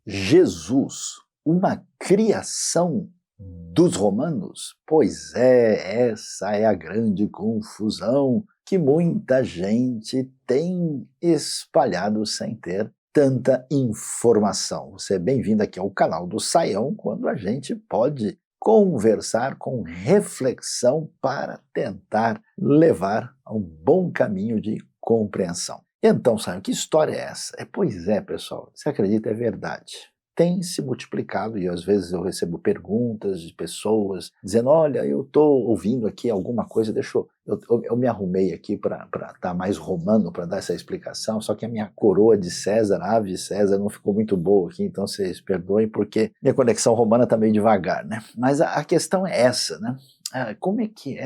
Jesus, uma criação dos romanos? Pois é, essa é a grande confusão que muita gente tem espalhado sem ter tanta informação. Você é bem-vindo aqui ao canal do Saião, quando a gente pode conversar com reflexão para tentar levar a um bom caminho de compreensão. Então, Saião, que história é essa? Pois é, pessoal, você acredita, é verdade. Tem se multiplicado e às vezes eu recebo perguntas de pessoas dizendo, olha, eu estou ouvindo aqui alguma coisa, eu me arrumei aqui para estar mais romano, para dar essa explicação, só que a minha coroa de César, ave César, não ficou muito boa aqui, então vocês perdoem porque minha conexão romana está meio devagar, né? Mas a questão é essa, né? Como é que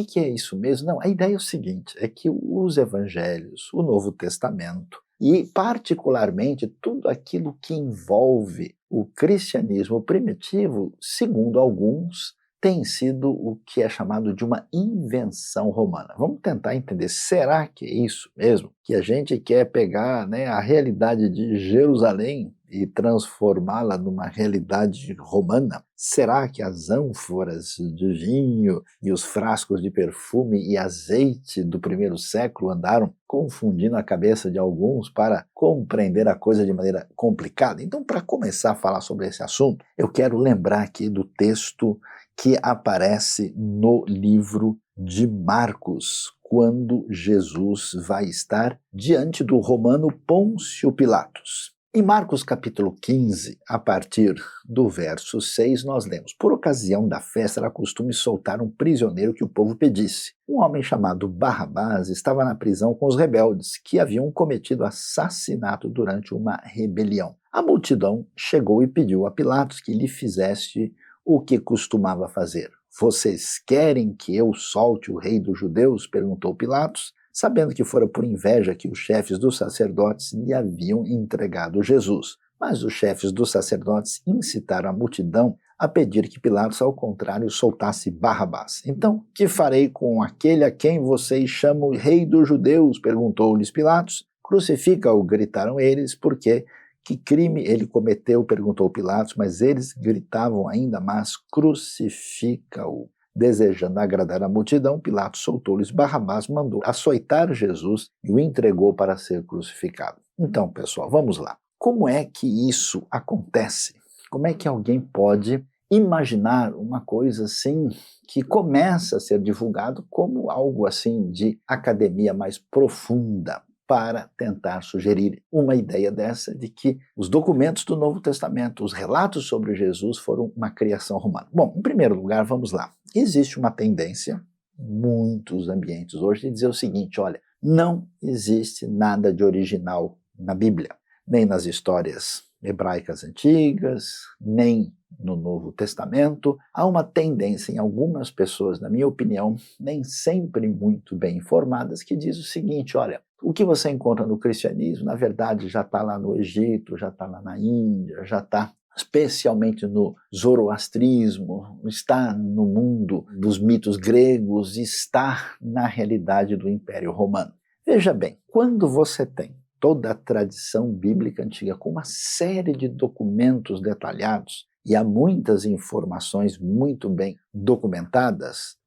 que é isso mesmo? Não, a ideia é o seguinte, é que os evangelhos, o Novo Testamento, e particularmente tudo aquilo que envolve o cristianismo primitivo, segundo alguns, tem sido o que é chamado de uma invenção romana. Vamos tentar entender, será que é isso mesmo? Que a gente quer pegar, né, a realidade de Jerusalém e transformá-la numa realidade romana? Será que as ânforas de vinho e os frascos de perfume e azeite do primeiro século andaram confundindo a cabeça de alguns para compreender a coisa de maneira complicada? Então, para começar a falar sobre esse assunto, eu quero lembrar aqui do texto que aparece no livro de Marcos, quando Jesus vai estar diante do romano Pôncio Pilatos. Em Marcos capítulo 15, a partir do verso 6, nós lemos: por ocasião da festa era costume soltar um prisioneiro que o povo pedisse. Um homem chamado Barrabás estava na prisão com os rebeldes, que haviam cometido assassinato durante uma rebelião. A multidão chegou e pediu a Pilatos que lhe fizesse o que costumava fazer. Vocês querem que eu solte o rei dos judeus? Perguntou Pilatos, sabendo que fora por inveja que os chefes dos sacerdotes lhe haviam entregado Jesus. Mas os chefes dos sacerdotes incitaram a multidão a pedir que Pilatos, ao contrário, soltasse Barrabás. Então, que farei com aquele a quem vocês chamam rei dos judeus? Perguntou-lhes Pilatos. Crucifica-o, gritaram eles, porque que crime ele cometeu? Perguntou Pilatos, mas eles gritavam ainda mais, crucifica-o. Desejando agradar a multidão, Pilatos soltou-lhes Barrabás, mandou açoitar Jesus e o entregou para ser crucificado. Então, pessoal, vamos lá. Como é que isso acontece? Como é que alguém pode imaginar uma coisa assim que começa a ser divulgado como algo assim de academia mais profunda, para tentar sugerir uma ideia dessa de que os documentos do Novo Testamento, os relatos sobre Jesus foram uma criação romana? Bom, em primeiro lugar, vamos lá. Existe uma tendência, em muitos ambientes hoje, de dizer o seguinte, olha, não existe nada de original na Bíblia, nem nas histórias hebraicas antigas, nem no Novo Testamento. Há uma tendência em algumas pessoas, na minha opinião, nem sempre muito bem informadas, que diz o seguinte, olha, o que você encontra no cristianismo, na verdade, já está lá no Egito, já está lá na Índia, já está especialmente no zoroastrismo, está no mundo dos mitos gregos, está na realidade do Império Romano. Veja bem, quando você tem toda a tradição bíblica antiga com uma série de documentos detalhados, e há muitas informações muito bem documentadas,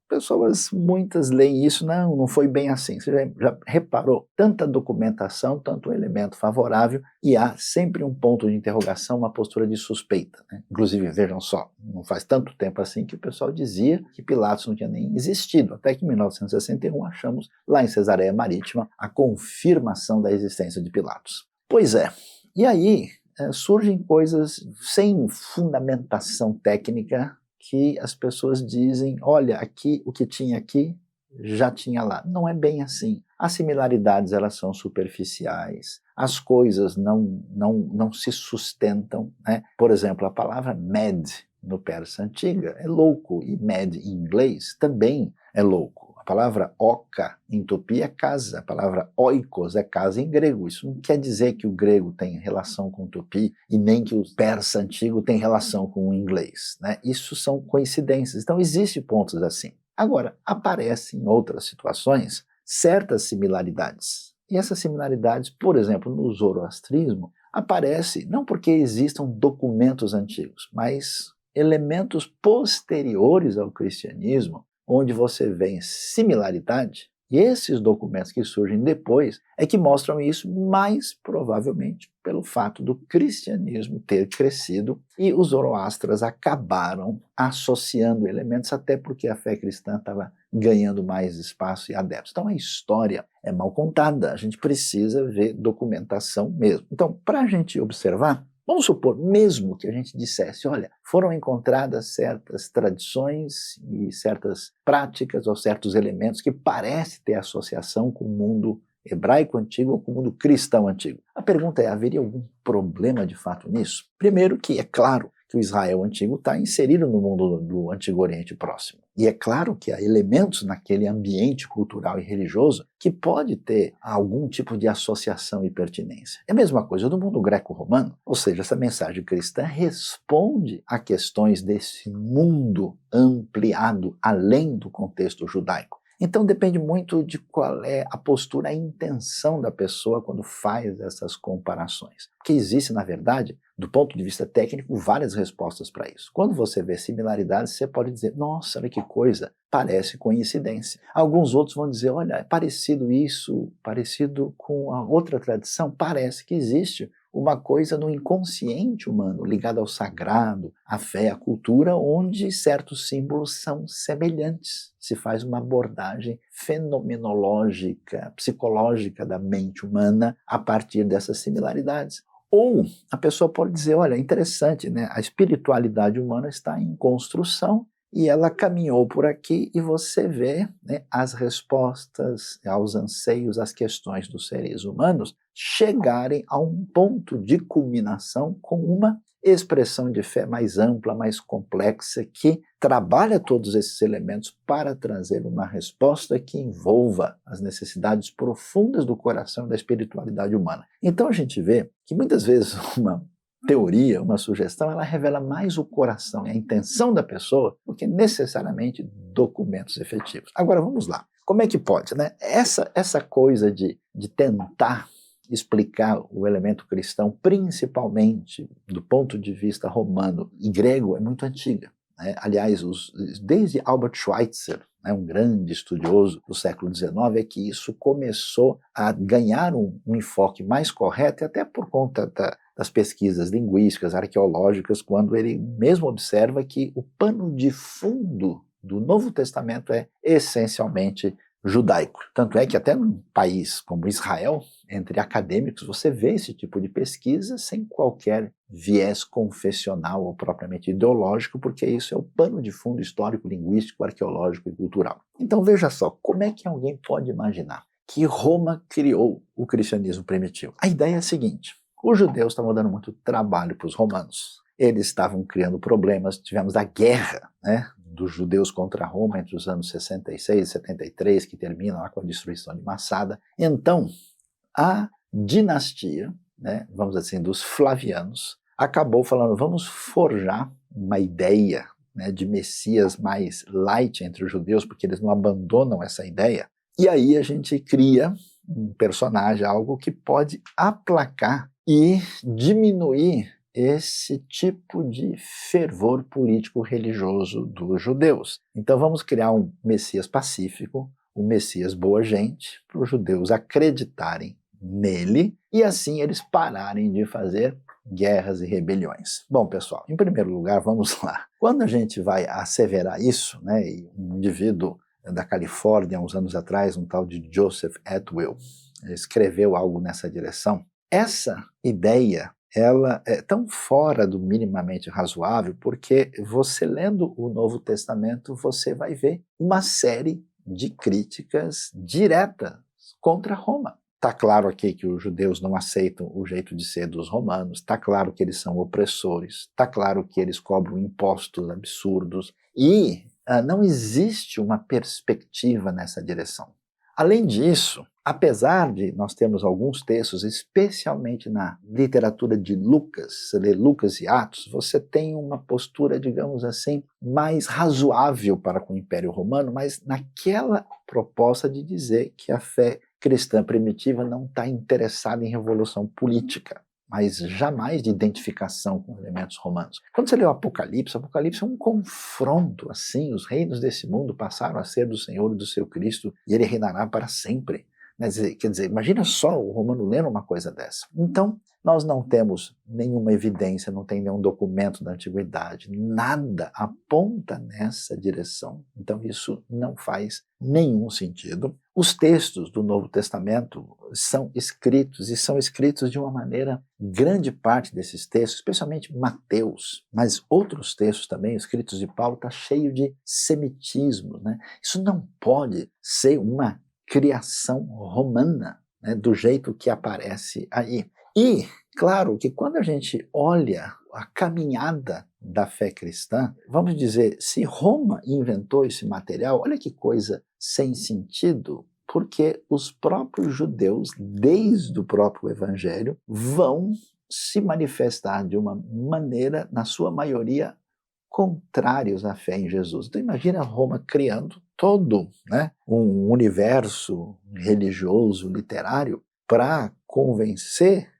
muitas leem isso, não foi bem assim. Você já reparou? Tanta documentação, tanto elemento favorável, e há sempre um ponto de interrogação, uma postura de suspeita, né? Inclusive, vejam só, não faz tanto tempo assim que o pessoal dizia que Pilatos não tinha nem existido, até que em 1961 achamos lá em Cesareia Marítima a confirmação da existência de Pilatos. Pois é, e aí surgem coisas sem fundamentação técnica, que as pessoas dizem, olha, aqui, o que tinha aqui, já tinha lá. Não é bem assim. As similaridades, elas são superficiais. As coisas não se sustentam, né? Por exemplo, a palavra med, no persa antiga, é louco, e med em inglês também é louco. A palavra oca em tupi é casa, a palavra oikos é casa em grego. Isso não quer dizer que o grego tem relação com o tupi e nem que o persa antigo tem relação com o inglês, né? Isso são coincidências. Então existem pontos assim. Agora, aparecem em outras situações certas similaridades. E essas similaridades, por exemplo, no zoroastrismo, aparece não porque existam documentos antigos, mas elementos posteriores ao cristianismo, onde você vê similaridade. E esses documentos que surgem depois é que mostram isso, mais provavelmente pelo fato do cristianismo ter crescido e os zoroastras acabaram associando elementos, até porque a fé cristã estava ganhando mais espaço e adeptos. Então a história é mal contada, a gente precisa ver documentação mesmo. Então, para a gente observar, vamos supor, mesmo que a gente dissesse, olha, foram encontradas certas tradições e certas práticas ou certos elementos que parecem ter associação com o mundo hebraico antigo ou com o mundo cristão antigo. A pergunta é, haveria algum problema de fato nisso? Primeiro que é claro que o Israel antigo está inserido no mundo do Antigo Oriente Próximo. E é claro que há elementos naquele ambiente cultural e religioso que pode ter algum tipo de associação e pertinência. É a mesma coisa do mundo greco-romano, ou seja, essa mensagem cristã responde a questões desse mundo ampliado além do contexto judaico. Então depende muito de qual é a postura, a intenção da pessoa quando faz essas comparações. Porque existe, na verdade, do ponto de vista técnico, várias respostas para isso. Quando você vê similaridades, você pode dizer, nossa, olha que coisa, parece coincidência. Alguns outros vão dizer, olha, é parecido isso, parecido com a outra tradição, parece que existe uma coisa no inconsciente humano, ligada ao sagrado, à fé, à cultura, onde certos símbolos são semelhantes. Se faz uma abordagem fenomenológica, psicológica da mente humana a partir dessas similaridades. Ou a pessoa pode dizer, olha, interessante, né? A espiritualidade humana está em construção e ela caminhou por aqui e você vê, né, as respostas aos anseios, às questões dos seres humanos chegarem a um ponto de culminação com uma expressão de fé mais ampla, mais complexa, que trabalha todos esses elementos para trazer uma resposta que envolva as necessidades profundas do coração e da espiritualidade humana. Então a gente vê que muitas vezes uma teoria, uma sugestão, ela revela mais o coração e a intenção da pessoa do que necessariamente documentos efetivos. Agora vamos lá. Como é que pode, né? Essa coisa de tentar explicar o elemento cristão, principalmente do ponto de vista romano e grego, é muito antiga, né? Aliás, desde Albert Schweitzer, né, um grande estudioso do século XIX, é que isso começou a ganhar um enfoque mais correto, e até por conta das pesquisas linguísticas, arqueológicas, quando ele mesmo observa que o pano de fundo do Novo Testamento é essencialmente judaico. Tanto é que até num país como Israel, entre acadêmicos, você vê esse tipo de pesquisa sem qualquer viés confessional ou propriamente ideológico, porque isso é o pano de fundo histórico, linguístico, arqueológico e cultural. Então veja só, como é que alguém pode imaginar que Roma criou o cristianismo primitivo? A ideia é a seguinte, os judeus estavam dando muito trabalho para os romanos, eles estavam criando problemas, tivemos a guerra, né, dos judeus contra Roma entre os anos 66 e 73, que termina lá com a destruição de Massada. Então, a dinastia, né, vamos dizer assim, dos Flavianos, acabou falando, vamos forjar uma ideia, né, de Messias mais light entre os judeus, porque eles não abandonam essa ideia. E aí a gente cria um personagem, algo que pode aplacar e diminuir esse tipo de fervor político-religioso dos judeus. Então vamos criar um Messias pacífico, um Messias boa gente, para os judeus acreditarem nele e assim eles pararem de fazer guerras e rebeliões. Bom, pessoal, em primeiro lugar, vamos lá. Quando a gente vai asseverar isso, né, e um indivíduo da Califórnia, uns anos atrás, um tal de Joseph Atwill, escreveu algo nessa direção, essa ideia ela é tão fora do minimamente razoável, porque você lendo o Novo Testamento, você vai ver uma série de críticas diretas contra Roma. Está claro aqui que os judeus não aceitam o jeito de ser dos romanos, está claro que eles são opressores, está claro que eles cobram impostos absurdos e não existe uma perspectiva nessa direção. Além disso, apesar de nós termos alguns textos, especialmente na literatura de Lucas, você lê Lucas e Atos, você tem uma postura, digamos assim, mais razoável para com o Império Romano, mas naquela proposta de dizer que a fé cristã primitiva não está interessada em revolução política. mas jamais de identificação com elementos romanos. Quando você lê o Apocalipse é um confronto, assim, os reinos desse mundo passaram a ser do Senhor e do seu Cristo, e ele reinará para sempre. Quer dizer, imagina só o romano lendo uma coisa dessa. Então, nós não temos nenhuma evidência, não tem nenhum documento da antiguidade, nada aponta nessa direção. Então isso não faz nenhum sentido. Os textos do Novo Testamento são escritos, e são escritos de uma maneira, grande parte desses textos, especialmente Mateus, mas outros textos também, escritos de Paulo, está cheio de semitismo, né? Isso não pode ser uma criação romana, né, do jeito que aparece aí. E, claro, que quando a gente olha a caminhada da fé cristã, vamos dizer, se Roma inventou esse material, olha que coisa sem sentido, porque os próprios judeus, desde o próprio Evangelho, vão se manifestar de uma maneira, na sua maioria, contrários à fé em Jesus. Então imagina Roma criando todo, né, um universo religioso, literário, para convencer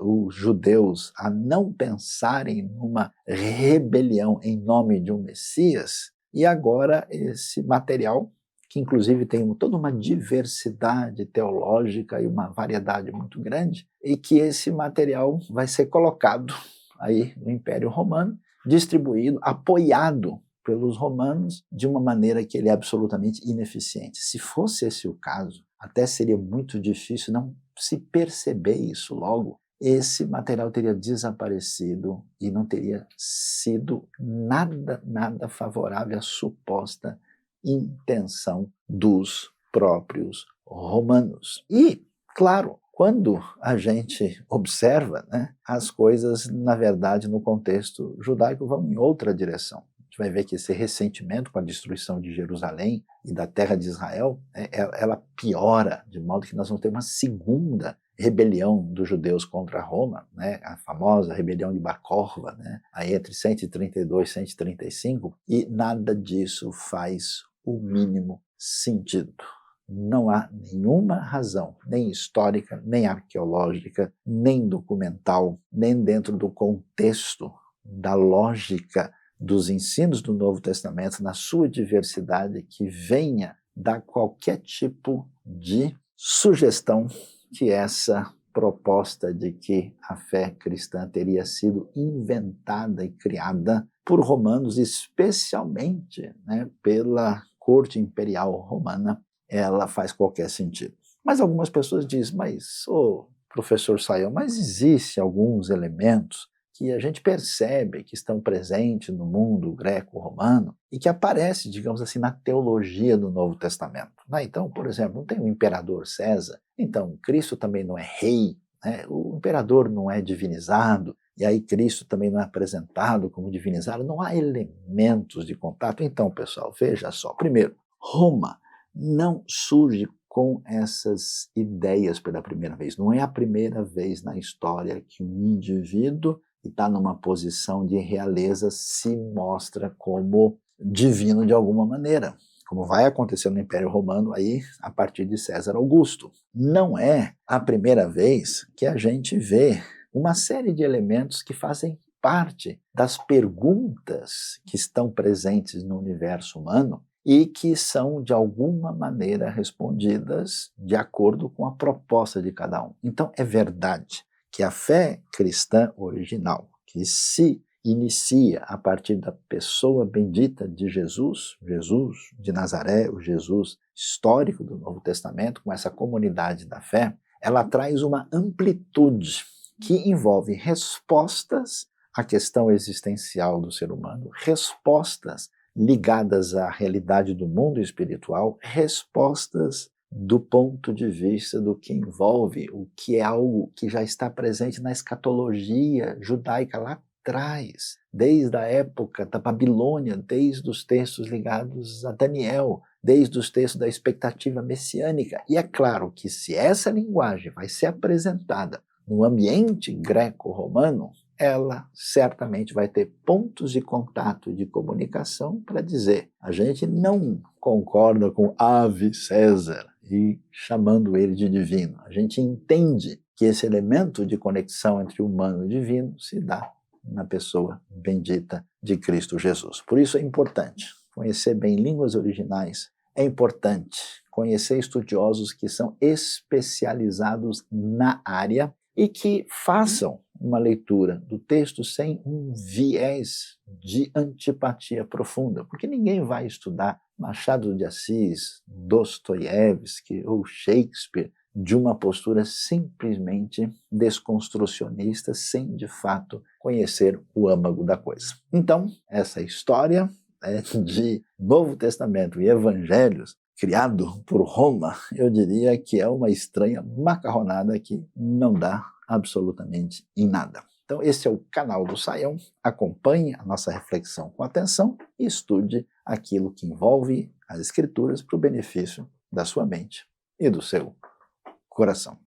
os judeus a não pensarem numa rebelião em nome de um Messias, e agora esse material, que inclusive tem toda uma diversidade teológica e uma variedade muito grande, e que esse material vai ser colocado aí no Império Romano, distribuído, apoiado pelos romanos, de uma maneira que ele é absolutamente ineficiente. Se fosse esse o caso, até seria muito difícil não se perceber isso logo. Esse material teria desaparecido e não teria sido nada favorável à suposta intenção dos próprios romanos. E, claro, quando a gente observa, né, as coisas, na verdade, no contexto judaico vão em outra direção. A gente vai ver que esse ressentimento com a destruição de Jerusalém e da terra de Israel, ela piora, de modo que nós vamos ter uma segunda rebelião dos judeus contra Roma, né, a famosa rebelião de Bar Corva, né, aí entre 132 e 135, e nada disso faz o mínimo sentido. Não há nenhuma razão, nem histórica, nem arqueológica, nem documental, nem dentro do contexto da lógica dos ensinos do Novo Testamento, na sua diversidade, que venha dar qualquer tipo de sugestão que essa proposta de que a fé cristã teria sido inventada e criada por romanos, especialmente, né, pela corte imperial romana, ela faz qualquer sentido. Mas algumas pessoas dizem, mas, professor Sayão, mas existem alguns elementos que a gente percebe que estão presentes no mundo greco-romano e que aparecem, digamos assim, na teologia do Novo Testamento. Então, por exemplo, não tem o imperador César, então Cristo também não é rei, né? O imperador não é divinizado, e aí Cristo também não é apresentado como divinizado, não há elementos de contato. Então, pessoal, veja só, primeiro, Roma não surge com essas ideias pela primeira vez. Não é a primeira vez na história que um indivíduo que está numa posição de realeza se mostra como divino de alguma maneira, como vai acontecer no Império Romano aí a partir de César Augusto. Não é a primeira vez que a gente vê uma série de elementos que fazem parte das perguntas que estão presentes no universo humano e que são, de alguma maneira, respondidas de acordo com a proposta de cada um. Então, é verdade que a fé cristã original, que se inicia a partir da pessoa bendita de Jesus, Jesus de Nazaré, o Jesus histórico do Novo Testamento, com essa comunidade da fé, ela traz uma amplitude que envolve respostas à questão existencial do ser humano, respostas ligadas à realidade do mundo espiritual, respostas do ponto de vista do que envolve o que é algo que já está presente na escatologia judaica lá atrás, desde a época da Babilônia, desde os textos ligados a Daniel, desde os textos da expectativa messiânica. E é claro que se essa linguagem vai ser apresentada no ambiente greco-romano, ela certamente vai ter pontos de contato e de comunicação para dizer: a gente não concorda com Ave César e chamando ele de divino. A gente entende que esse elemento de conexão entre o humano e o divino se dá na pessoa bendita de Cristo Jesus. Por isso é importante conhecer bem línguas originais, é importante conhecer estudiosos que são especializados na área e que façam uma leitura do texto sem um viés de antipatia profunda, porque ninguém vai estudar Machado de Assis, Dostoiévski ou Shakespeare de uma postura simplesmente desconstrucionista, sem de fato conhecer o âmago da coisa. Então, essa história de Novo Testamento e Evangelhos, criado por Roma, eu diria que é uma estranha macarronada que não dá absolutamente em nada. Então esse é o canal do Saião, acompanhe a nossa reflexão com atenção e estude aquilo que envolve as Escrituras para o benefício da sua mente e do seu coração.